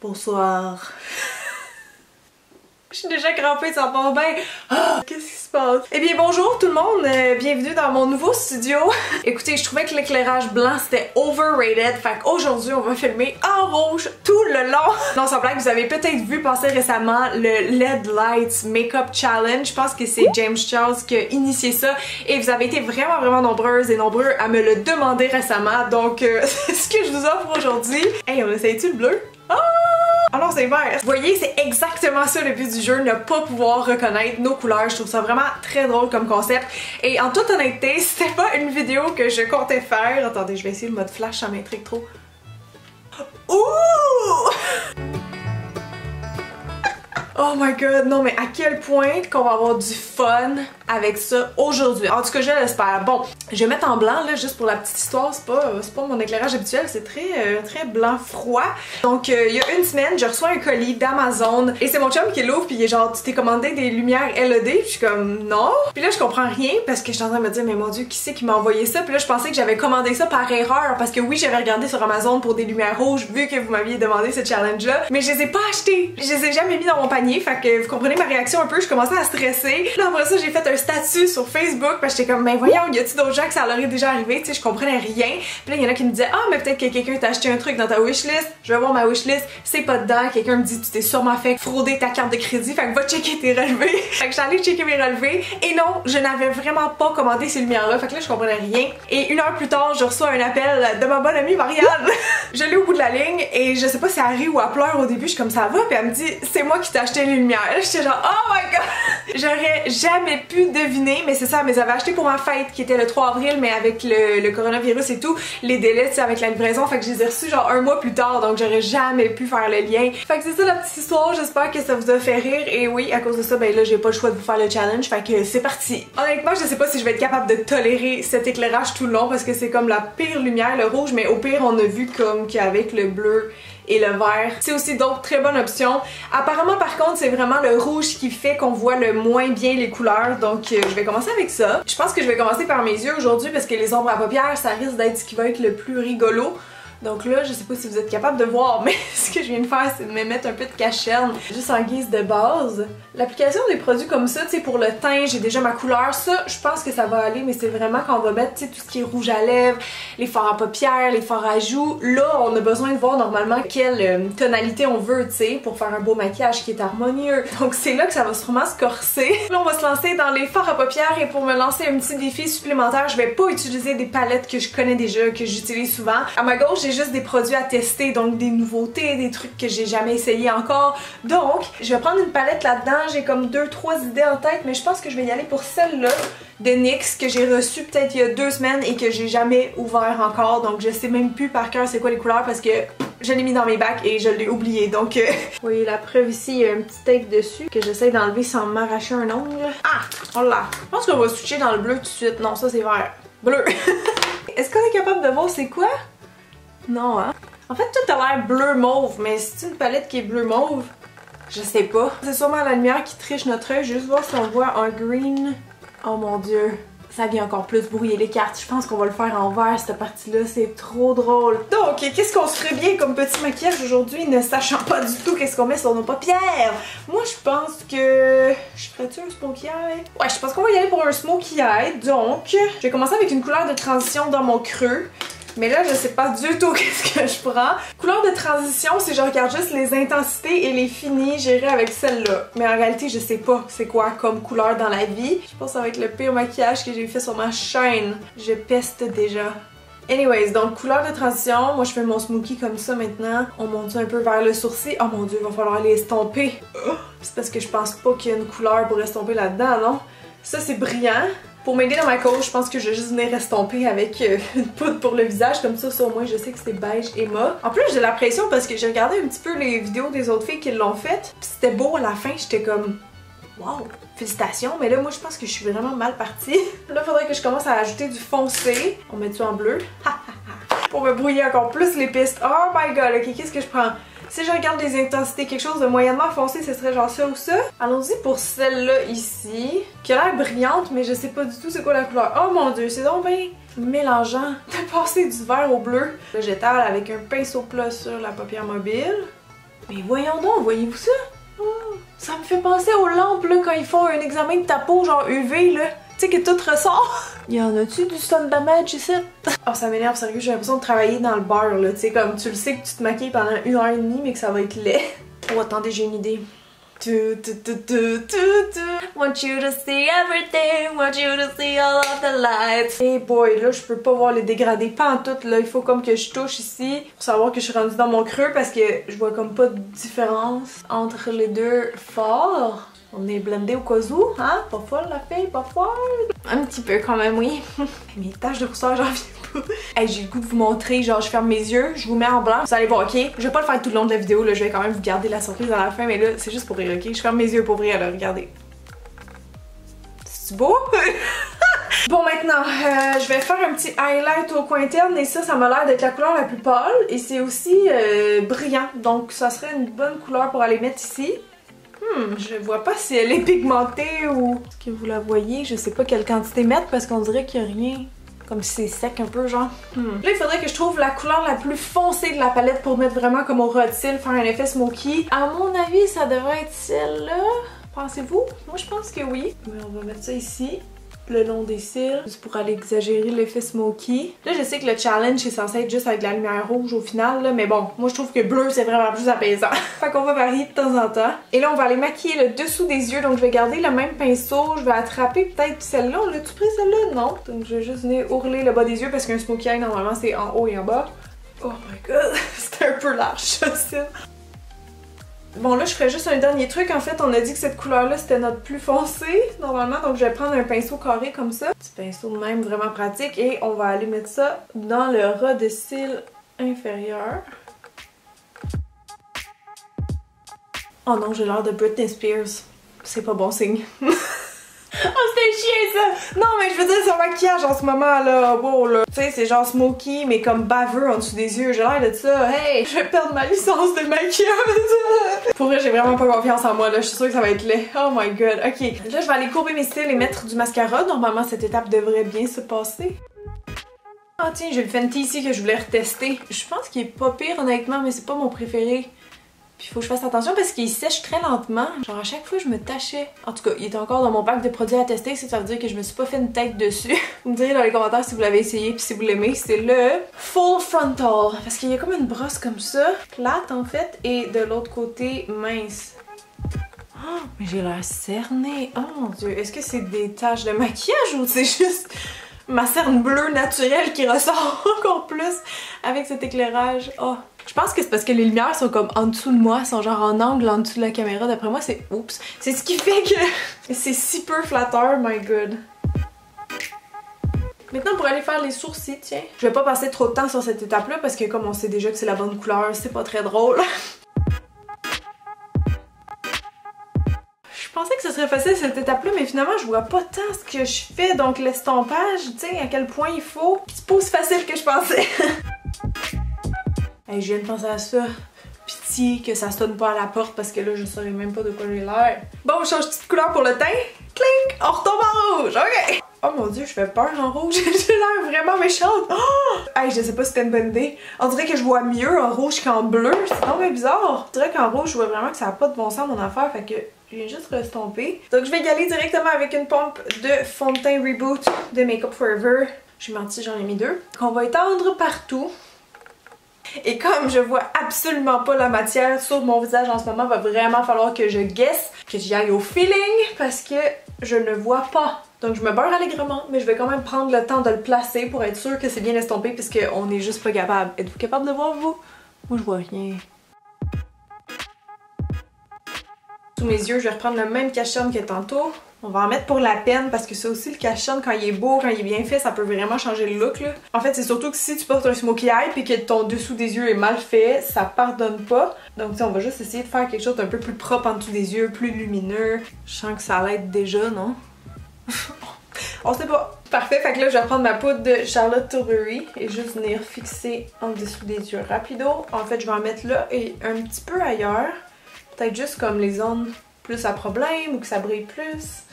Bonsoir. Je suis déjà crampée, ça part bien. Qu'est-ce qui se passe? Eh bien bonjour tout le monde, bienvenue dans mon nouveau studio. Écoutez, je trouvais que l'éclairage blanc c'était overrated, fait qu'aujourd'hui on va filmer en rouge tout le long. Non sans blague, vous avez peut-être vu passer récemment le LED Lights Makeup Challenge. Je pense que c'est James Charles qui a initié ça et vous avez été vraiment nombreuses et nombreux à me le demander récemment, donc c'est ce que je vous offre aujourd'hui. Hey, on essaye-tu le bleu? Ah non, c'est vert! Vous voyez, c'est exactement ça le but du jeu, ne pas pouvoir reconnaître nos couleurs. Je trouve ça vraiment très drôle comme concept. Et en toute honnêteté, c'était pas une vidéo que je comptais faire. Attendez, je vais essayer le mode flash, ça m'intrigue trop. Ouh! Oh my god, non mais à quel point qu'on va avoir du fun avec ça aujourd'hui. En tout cas, je l'espère. Bon, je vais mettre en blanc là, juste pour la petite histoire, c'est pas mon éclairage habituel, c'est très blanc froid. Donc il y a une semaine, je reçois un colis d'Amazon et c'est mon chum qui l'ouvre puis il est genre, tu t'es commandé des lumières LED? Puis je suis comme non. Puis là je comprends rien parce que je suis en train de me dire mais mon dieu, qui c'est qui m'a envoyé ça? Puis là je pensais que j'avais commandé ça par erreur parce que oui, j'avais regardé sur Amazon pour des lumières rouges vu que vous m'aviez demandé ce challenge là, mais je les ai pas achetées. Je les ai jamais mis dans mon panier, fait que vous comprenez ma réaction un peu, je commençais à stresser. Là après ça, j'ai fait un statut sur Facebook parce que j'étais comme, ben voyons, y a-tu d'autres gens que ça leur est déjà arrivé, tu sais, je comprenais rien. Puis là, il y en a qui me disaient, ah, mais peut-être que quelqu'un t'a acheté un truc dans ta wishlist. Je vais voir ma wishlist, c'est pas dedans. Quelqu'un me dit, tu t'es sûrement fait frauder ta carte de crédit, fait que va checker tes relevés. Fait que j'allais checker mes relevés et non, je n'avais vraiment pas commandé ces lumières-là, fait que là, je comprenais rien. Et une heure plus tard, je reçois un appel de ma bonne amie Marianne. Je l'ai au bout de la ligne et je sais pas si elle rit ou elle pleure au début, je suis comme ça va, puis elle me dit, c'est moi qui t'ai acheté les lumières. J'étais genre, oh my god! J'aurais jamais pu deviner, mais c'est ça, mais j'avais acheté pour ma fête qui était le 3 avril, mais avec le coronavirus et tout, les délais, tu sais, avec la livraison, fait que je les ai reçus genre un mois plus tard, donc j'aurais jamais pu faire le lien. Fait que c'est ça la petite histoire, j'espère que ça vous a fait rire, et oui, à cause de ça, ben là, j'ai pas le choix de vous faire le challenge, fait que c'est parti. Honnêtement, je sais pas si je vais être capable de tolérer cet éclairage tout le long, parce que c'est comme la pire lumière, le rouge, mais au pire, on a vu comme qu'avec le bleu et le vert, c'est aussi d'autres très bonnes options. Apparemment par contre c'est vraiment le rouge qui fait qu'on voit le moins bien les couleurs, donc je vais commencer avec ça. Je pense que je vais commencer par mes yeux aujourd'hui parce que les ombres à paupières ça risque d'être ce qui va être le plus rigolo. Donc là, je sais pas si vous êtes capable de voir, mais ce que je viens de faire, c'est de me mettre un peu de cacherne, juste en guise de base. L'application des produits comme ça, tu sais, pour le teint, j'ai déjà ma couleur. Ça, je pense que ça va aller, mais c'est vraiment quand on va mettre, tu sais, tout ce qui est rouge à lèvres, les fards à paupières, les fards à joues. Là, on a besoin de voir normalement quelle tonalité on veut, tu sais, pour faire un beau maquillage qui est harmonieux. Donc c'est là que ça va sûrement se corser. Là, on va se lancer dans les fards à paupières et pour me lancer un petit défi supplémentaire, je vais pas utiliser des palettes que je connais déjà, que j'utilise souvent. À ma gauche, j'ai juste des produits à tester, donc des nouveautés, des trucs que j'ai jamais essayé encore. Donc, je vais prendre une palette là-dedans. J'ai comme 2-3 idées en tête, mais je pense que je vais y aller pour celle-là de NYX que j'ai reçue peut-être il y a 2 semaines et que j'ai jamais ouvert encore. Donc, je sais même plus par cœur c'est quoi les couleurs parce que je l'ai mis dans mes bacs et je l'ai oublié. Donc, vous voyez la preuve ici, il y a un petit tape dessus que j'essaie d'enlever sans m'arracher un ongle. Ah! Oh là! Je pense qu'on va switcher dans le bleu tout de suite. Non, ça c'est vert. Bleu! Est-ce qu'on est capable de voir c'est quoi? Non, hein? En fait, tout a l'air bleu mauve, mais c'est une palette qui est bleu mauve? Je sais pas. C'est sûrement la lumière qui triche notre œil. Juste voir si on voit un green. Oh mon dieu. Ça vient encore plus brouiller les cartes. Je pense qu'on va le faire en vert, cette partie-là. C'est trop drôle. Donc, qu'est-ce qu'on se ferait bien comme petit maquillage aujourd'hui, ne sachant pas du tout qu'est-ce qu'on met sur nos paupières? Moi, je pense que... Je ferais-tu un smokey eye? Ouais, je pense qu'on va y aller pour un smokey eye. Donc, je vais commencer avec une couleur de transition dans mon creux. Mais là, je sais pas du tout qu'est-ce que je prends. Couleur de transition, si je regarde juste les intensités et les finis, j'irai avec celle-là. Mais en réalité, je sais pas c'est quoi comme couleur dans la vie. Je pense que ça va être le pire maquillage que j'ai fait sur ma chaîne. Je peste déjà. Anyways, donc couleur de transition, moi je fais mon smokey comme ça maintenant. On monte un peu vers le sourcil. Oh mon dieu, il va falloir les estomper. C'est parce que je pense pas qu'il y a une couleur pour estomper là-dedans, non? Ça c'est brillant. Pour m'aider dans ma cause, je pense que je vais juste venir estomper avec une poudre pour le visage, comme ça au moins je sais que c'est beige et mat. En plus j'ai la pression parce que j'ai regardé un petit peu les vidéos des autres filles qui l'ont fait, pis c'était beau à la fin, j'étais comme wow, félicitations, mais là moi je pense que je suis vraiment mal partie. Là faudrait que je commence à ajouter du foncé, on met ça en bleu, pour me brouiller encore plus les pistes. Oh my god, ok, qu'est-ce que je prends? Si je regarde les intensités, quelque chose de moyennement foncé, ce serait genre ça ou ça. Allons-y pour celle-là ici, qui a l'air brillante, mais je sais pas du tout c'est quoi la couleur. Oh mon dieu, c'est donc bien mélangeant de passer du vert au bleu. Là, j'étale avec un pinceau plat sur la paupière mobile. Mais voyons donc, voyez-vous ça? Oh, ça me fait penser aux lampes là quand ils font un examen de ta peau genre UV là. Tu sais que tout ressort. Y en a-tu du sun damage ici? Oh ça m'énerve sérieux, j'ai l'impression de travailler dans le bar là. Tu sais comme tu le sais que tu te maquilles pendant 1h30 mais que ça va être laid. Oh attendez j'ai une idée. Want you to see everything, want you to see all of the lights. Hey boy, là je peux pas voir les dégradés pas en tout là, il faut comme que je touche ici pour savoir que je suis rendue dans mon creux parce que je vois comme pas de différence entre les deux forts. On est blendé au cas où, hein? Pas folle la fille, pas folle. Un petit peu quand même, oui. Mes taches de rousseur, j'en viens pas. Hey, j'ai le goût de vous montrer, genre je ferme mes yeux, je vous mets en blanc, vous allez voir, ok? Je vais pas le faire tout le long de la vidéo, là, je vais quand même vous garder la surprise à la fin, mais là, c'est juste pour rire, ok? Je ferme mes yeux pour vrai, là, regardez. C'est beau? Bon maintenant, je vais faire un petit highlight au coin interne et ça m'a l'air d'être la couleur la plus pâle et c'est aussi brillant, donc ça serait une bonne couleur pour aller mettre ici. Je vois pas si elle est pigmentée ou... Est-ce que vous la voyez? Je sais pas quelle quantité mettre parce qu'on dirait qu'il y a rien. Comme si c'est sec un peu genre. Là il faudrait que je trouve la couleur la plus foncée de la palette pour mettre vraiment comme au ras de cils, faire un effet smoky. À mon avis ça devrait être celle-là. Pensez-vous? Moi je pense que oui. Mais on va mettre ça ici. Le long des cils, juste pour aller exagérer l'effet smoky. Là je sais que le challenge est censé être juste avec la lumière rouge au final là, mais bon, moi je trouve que bleu c'est vraiment plus apaisant. Fait qu'on va varier de temps en temps. Et là on va aller maquiller le dessous des yeux, donc je vais garder le même pinceau, je vais attraper peut-être celle-là. On l'a-tu pris celle-là? Non. Donc je vais juste venir ourler le bas des yeux parce qu'un smokey eye normalement c'est en haut et en bas. Oh my god, c'était un peu large ça. Bon là je ferais juste un dernier truc, en fait on a dit que cette couleur là c'était notre plus foncé normalement, donc je vais prendre un pinceau carré comme ça, petit pinceau de même vraiment pratique et on va aller mettre ça dans le ras de cils inférieur. Oh non j'ai l'air de Britney Spears, c'est pas bon signe. Oh c'était chiant ça! Non mais je veux dire son maquillage en ce moment là, wow là. Tu sais c'est genre smoky mais comme baveux en dessous des yeux, j'ai l'air de ça. Hey! Je vais perdre ma licence de maquillage! Pour vrai j'ai vraiment pas confiance en moi là, je suis sûre que ça va être laid. Oh my god, ok. Là je vais aller courber mes cils et mettre du mascara, normalement cette étape devrait bien se passer. Ah tiens j'ai le Fenty ici que je voulais retester. Je pense qu'il est pas pire honnêtement mais c'est pas mon préféré. Puis il faut que je fasse attention parce qu'il sèche très lentement. Genre à chaque fois je me tachais. En tout cas, il est encore dans mon pack de produits à tester, ça veut dire que je me suis pas fait une tête dessus. Vous me direz dans les commentaires si vous l'avez essayé puis si vous l'aimez. C'est le Full Frontal. Parce qu'il y a comme une brosse comme ça, plate en fait, et de l'autre côté mince. Oh, mais j'ai l'air cernée. Oh mon dieu, est-ce que c'est des taches de maquillage ou c'est juste ma cerne bleue naturelle qui ressort encore plus avec cet éclairage? Oh. Je pense que c'est parce que les lumières sont comme en dessous de moi, sont genre en angle en dessous de la caméra. D'après moi, c'est... Oups! C'est ce qui fait que c'est si peu flatteur, my god. Maintenant, pour aller faire les sourcils, tiens. Je vais pas passer trop de temps sur cette étape-là parce que comme on sait déjà que c'est la bonne couleur, c'est pas très drôle. Je pensais que ce serait facile cette étape-là, mais finalement, je vois pas tant ce que je fais. Donc l'estompage, tu sais, à quel point il faut. C'est pas aussi facile que je pensais. Hey, je viens de penser à ça. Pitié que ça sonne pas à la porte parce que là je saurais même pas de quoi j'ai l'air. Bon, on change de couleur pour le teint. Clink! On retombe en rouge, ok! Oh mon dieu, je fais peur en rouge. J'ai l'air vraiment méchante. Oh! Hey, je sais pas si c'était une bonne idée. On dirait que je vois mieux en rouge qu'en bleu. C'est vraiment bizarre. On dirait qu'en rouge, je vois vraiment que ça a pas de bon sens mon affaire. Fait que je viens juste restomper. Donc je vais y aller directement avec une pompe de fond de teint Reboot de Makeup Forever. J'ai menti, j'en ai mis deux. Qu'on va étendre partout. Et comme je vois absolument pas la matière sur mon visage en ce moment, va vraiment falloir que je guesse, que j'y aille au feeling parce que je ne vois pas. Donc je me beurre allègrement, mais je vais quand même prendre le temps de le placer pour être sûre que c'est bien estompé puisqu'on est juste pas capable. Êtes-vous capable de voir vous? Moi je vois rien. Sous mes yeux, je vais reprendre le même cache-œil que tantôt. On va en mettre pour la peine parce que ça aussi le cache-œil quand il est beau, quand il est bien fait, ça peut vraiment changer le look là. En fait c'est surtout que si tu portes un smokey eye et que ton dessous des yeux est mal fait, ça pardonne pas. Donc on va juste essayer de faire quelque chose d'un peu plus propre en dessous des yeux, plus lumineux. Je sens que ça l'aide déjà, non? On sait pas. Parfait, fait que là je vais prendre ma poudre de Charlotte Tilbury et juste venir fixer en dessous des yeux rapido. En fait je vais en mettre là et un petit peu ailleurs. Peut-être juste comme les zones plus à problème ou que ça brille plus.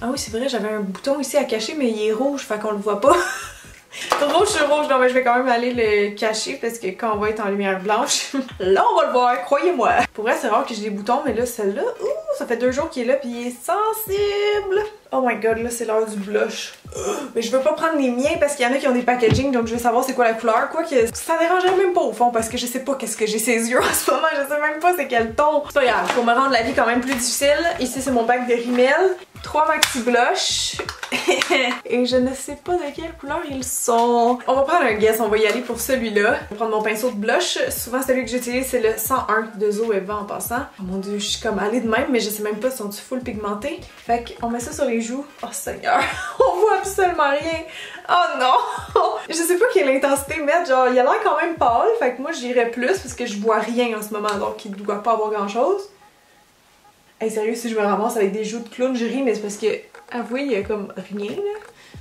Ah oui, c'est vrai, j'avais un bouton ici à cacher, mais il est rouge, fait qu'on le voit pas. Rouge sur rouge, non mais je vais quand même aller le cacher parce que quand on va être en lumière blanche, là on va le voir, croyez-moi. Pour vrai c'est rare que j'ai des boutons, mais là celle-là, ça fait 2 jours qu'il est là puis il est sensible. Oh my god, là c'est l'heure du blush. Mais je veux pas prendre les miens parce qu'il y en a qui ont des packaging, donc je veux savoir c'est quoi la couleur. Quoique ça dérangerait même pas au fond parce que je sais pas qu'est-ce que j'ai ses yeux en ce moment, je sais même pas c'est quel ton. C'est pas grave, pour me rendre la vie quand même plus difficile. Ici c'est mon bac de Rimmel, 3 maxi blush. Et je ne sais pas de quelle couleur ils sont. On va prendre un guess, on va y aller pour celui-là. Je vais prendre mon pinceau de blush. Souvent celui que j'utilise c'est le 101 de Zoeva en passant. Oh mon dieu, je suis comme allée de même mais je sais même pas si sont-ils full pigmentés. Fait qu'on met ça sur les joues. Oh seigneur, on voit absolument rien. Oh non! Je sais pas quelle intensité mettre, genre il a l'air quand même pâle. Fait que moi j'irais plus parce que je vois rien en ce moment donc il doit pas avoir grand chose. Hey sérieux, si je me ramasse avec des joues de clown, je ris mais c'est parce que avouez, il y a comme rien là.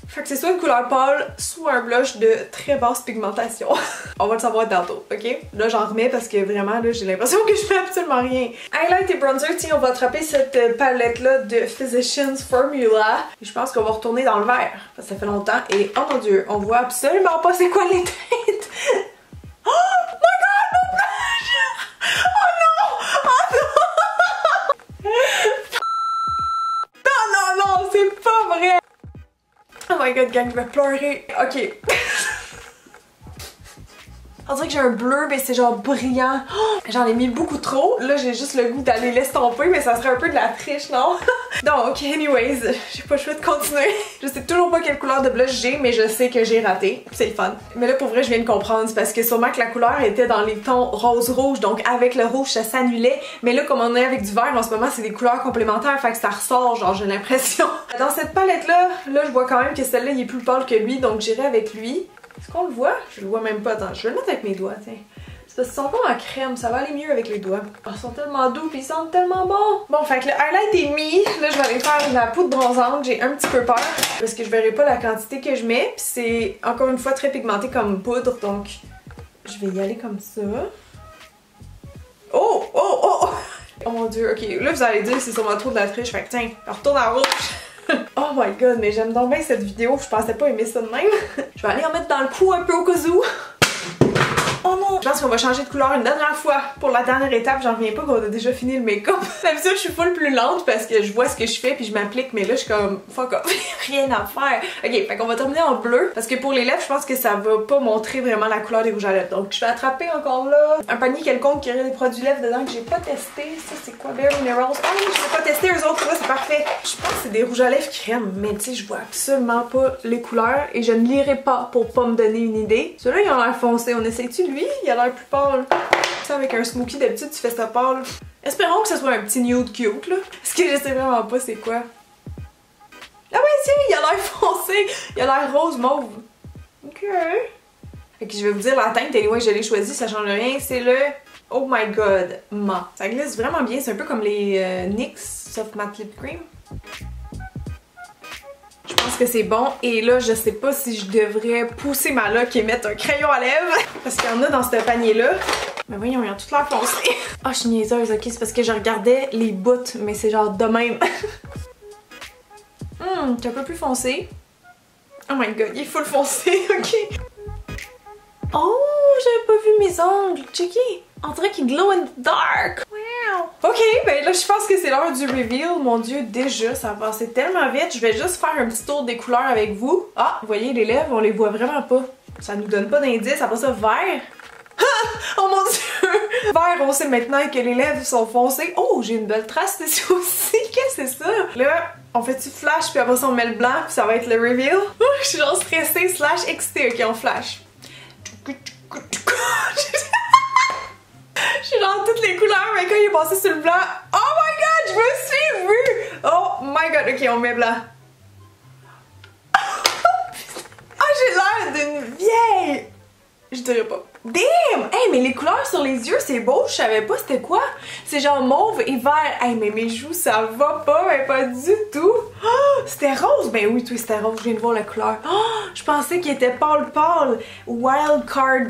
Fait que c'est soit une couleur pâle, soit un blush de très basse pigmentation. On va le savoir tantôt, ok? Là j'en remets parce que vraiment là j'ai l'impression que je fais absolument rien. Highlight et bronzer, tiens on va attraper cette palette là de Physicians Formula. Et je pense qu'on va retourner dans le vert. Parce que ça fait longtemps et oh mon dieu, on voit absolument pas c'est quoi les teintes. Oh my god, mon blush! Oh non! Oh non! Non, non, non, c'est pas vrai! Oh my god, gang, je vais pleurer. Ok. On dirait que j'ai un bleu, mais c'est genre brillant. Oh, j'en ai mis beaucoup trop. Là, j'ai juste le goût d'aller l'estomper, mais ça serait un peu de la triche, non? Donc, anyways, j'ai pas le choix de continuer. Je sais toujours pas quelle couleur de blush j'ai, mais je sais que j'ai raté. C'est le fun. Mais là, pour vrai, je viens de comprendre. C'est parce que sûrement que la couleur était dans les tons rose-rouge, donc avec le rouge, ça s'annulait. Mais là, comme on est avec du vert, en ce moment, c'est des couleurs complémentaires, fait que ça ressort, genre, j'ai l'impression. Dans cette palette-là, là, je vois quand même que celle-là, il est plus pâle que lui, donc j'irai avec lui. Est-ce qu'on le voit? Je le vois même pas. Attends, je vais le mettre avec mes doigts, tiens. C'est parce qu'ils sont pas en crème, ça va aller mieux avec les doigts. Oh, ils sont tellement doux pis ils sentent tellement bon. Bon, fait que le highlight est mis. Là, je vais aller faire la poudre bronzante. J'ai un petit peu peur parce que je verrai pas la quantité que je mets. Pis c'est encore une fois très pigmenté comme poudre, donc je vais y aller comme ça. Oh! Oh! Oh! Oh mon dieu, ok. Là, vous allez dire c'est sûrement trop de la triche. Fait que tiens, on retourne en rouge. Oh my god, mais j'aime donc bien cette vidéo, je pensais pas aimer ça de même. Je vais aller en mettre dans le cou un peu au cas où. Oh non! Je pense qu'on va changer de couleur une dernière fois. Pour la dernière étape, j'en reviens pas qu'on a déjà fini le make-up. D'habitude, je suis full plus lente parce que je vois ce que je fais puis je m'applique, mais là, je suis comme fuck off, rien à faire. Ok, fait qu'on va terminer en bleu parce que pour les lèvres, je pense que ça va pas montrer vraiment la couleur des rouges à lèvres. Donc, je vais attraper encore là un panier quelconque qui aurait des produits lèvres dedans que j'ai pas testé. Ça, c'est quoi? Bare Minerals. Oh, je vais pas tester eux autres, là, c'est parfait. Je pense que c'est des rouges à lèvres crème, mais tu sais, je vois absolument pas les couleurs et je ne lirai pas pour pas me donner une idée. Ceux-là, ils ont l'air foncé. On essaye-tu lui? Il a l'air plus pâle. Tu sais, avec un smoky, d'habitude, tu fais ça pâle. Espérons que ce soit un petit nude cute, là. Parce que je sais vraiment pas c'est quoi. Ah ouais, si, il a l'air foncé. Il a l'air rose mauve. Ok. Fait que je vais vous dire la teinte, anyway, je l'ai choisi, ça change rien. C'est le Oh my god, Ma. Ça glisse vraiment bien. C'est un peu comme les NYX Soft Matte Lip Cream. Je pense que c'est bon. Et là, je sais pas si je devrais pousser ma lock et mettre un crayon à lèvres. Parce qu'il y en a dans ce panier-là. Mais voyons, ils ont toute l'air foncé. Ah, je suis niaiseuse, ok? C'est parce que je regardais les bouts, mais c'est genre de même. C'est un peu plus foncé. Oh my god, il est full foncé, ok? Oh, j'avais pas vu mes ongles. Checky! On dirait qu'ils glow in the dark. Wow! Ok, ben là, je pense que c'est l'heure du reveal. Mon dieu, déjà, ça va passer tellement vite. Je vais juste faire un petit tour des couleurs avec vous. Ah, vous voyez, les lèvres, on les voit vraiment pas. Ça nous donne pas d'indice. Après ça, vert. Oh mon dieu! Vert, on sait maintenant que les lèvres sont foncées. Oh, j'ai une belle trace dessus aussi. Qu'est-ce que c'est ça? Là, on fait-tu flash, puis après ça, on met le blanc, puis ça va être le reveal. Je suis genre stressée / excitée. Ok, on flash. Je suis dans toutes les couleurs, mais quand il est passé sur le blanc, oh my god, je me suis vue! Oh my god, ok, on met blanc. Ah, j'ai l'air d'une vieille! Je dirais pas. Damn! Hey, mais les couleurs sur les yeux, c'est beau, je savais pas c'était quoi. C'est genre mauve et vert. Hey, mais mes joues, ça va pas, mais pas du tout. Oh, c'était rose! Ben oui, toi, c'était rose, je viens de voir la couleur. Oh, je pensais qu'il était pâle pâle. Wildcard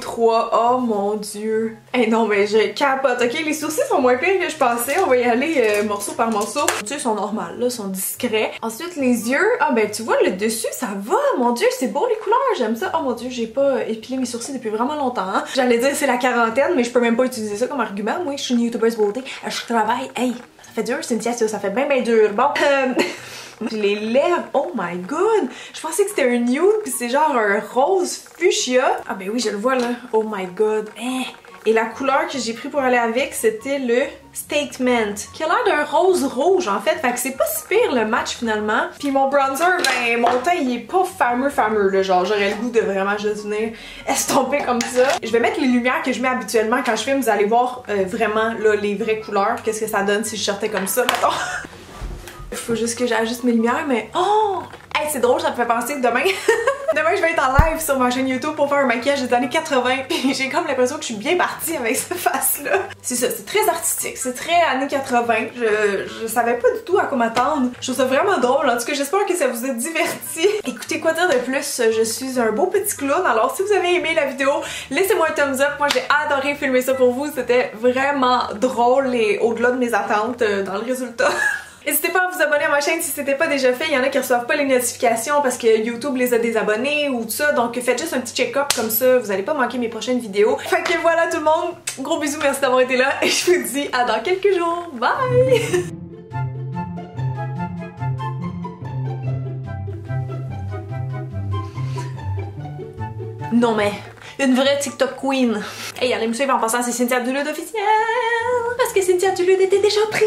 03. Oh mon dieu. Hey, non, mais je capote. Ok, les sourcils sont moins pires que je pensais. On va y aller morceau par morceau. Les yeux sont normales, là, sont discrets. Ensuite, les yeux. Ah, ben tu vois, le dessus, ça va. Mon dieu, c'est beau les couleurs, j'aime ça. Oh mon dieu, j'ai pas épilé mes sourcils depuis vraiment longtemps. Hein? J'allais dire c'est la quarantaine, mais je peux même pas utiliser ça comme argument. Moi, je suis une youtubeuse beauté. Je travaille. Hey, ça fait dur, Cynthia, ça fait bien dur. Bon. Les lèvres, oh my god! Je pensais que c'était un nude, puis c'est genre un rose fuchsia. Ah ben oui, je le vois là. Oh my god. Et la couleur que j'ai pris pour aller avec, c'était le Statement, qui a l'air d'un rose rouge en fait. Fait que c'est pas si pire le match finalement. Puis mon bronzer, ben mon teint il est pas fameux là. Genre j'aurais le goût de vraiment juste venir estomper comme ça. Je vais mettre les lumières que je mets habituellement quand je filme. Vous allez voir vraiment là les vraies couleurs. Qu'est-ce que ça donne si je sortais comme ça, mettons. Faut juste que j'ajuste mes lumières, mais oh! Hey, c'est drôle, ça me fait penser que demain, demain je vais être en live sur ma chaîne YouTube pour faire un maquillage des années 80, puis j'ai comme l'impression que je suis bien partie avec cette face-là. C'est ça, c'est très artistique, c'est très années 80. Je savais pas du tout à quoi m'attendre. Je trouve ça vraiment drôle. En tout cas, j'espère que ça vous a diverti. Écoutez, quoi dire de plus? Je suis un beau petit clown. Alors, si vous avez aimé la vidéo, laissez-moi un thumbs up. Moi, j'ai adoré filmer ça pour vous. C'était vraiment drôle et au-delà de mes attentes dans le résultat. N'hésitez pas à vous abonner à ma chaîne si c'était pas déjà fait. Il y en a qui reçoivent pas les notifications parce que YouTube les a désabonnés ou tout ça. Donc faites juste un petit check-up comme ça, vous allez pas manquer mes prochaines vidéos. Fait que voilà tout le monde, gros bisous, merci d'avoir été là et je vous dis à dans quelques jours. Bye! Non mais, une vraie TikTok queen. Hey, allez me suivre en passant, c'est Cynthia Dulude officielle. Parce que Cynthia Dulude était déjà pris.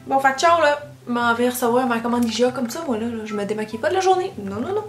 Bon, fait que ciao là. M'en vais recevoir ma commande IGA comme ça, moi là. Je me démaquille pas de la journée. Non, non, non.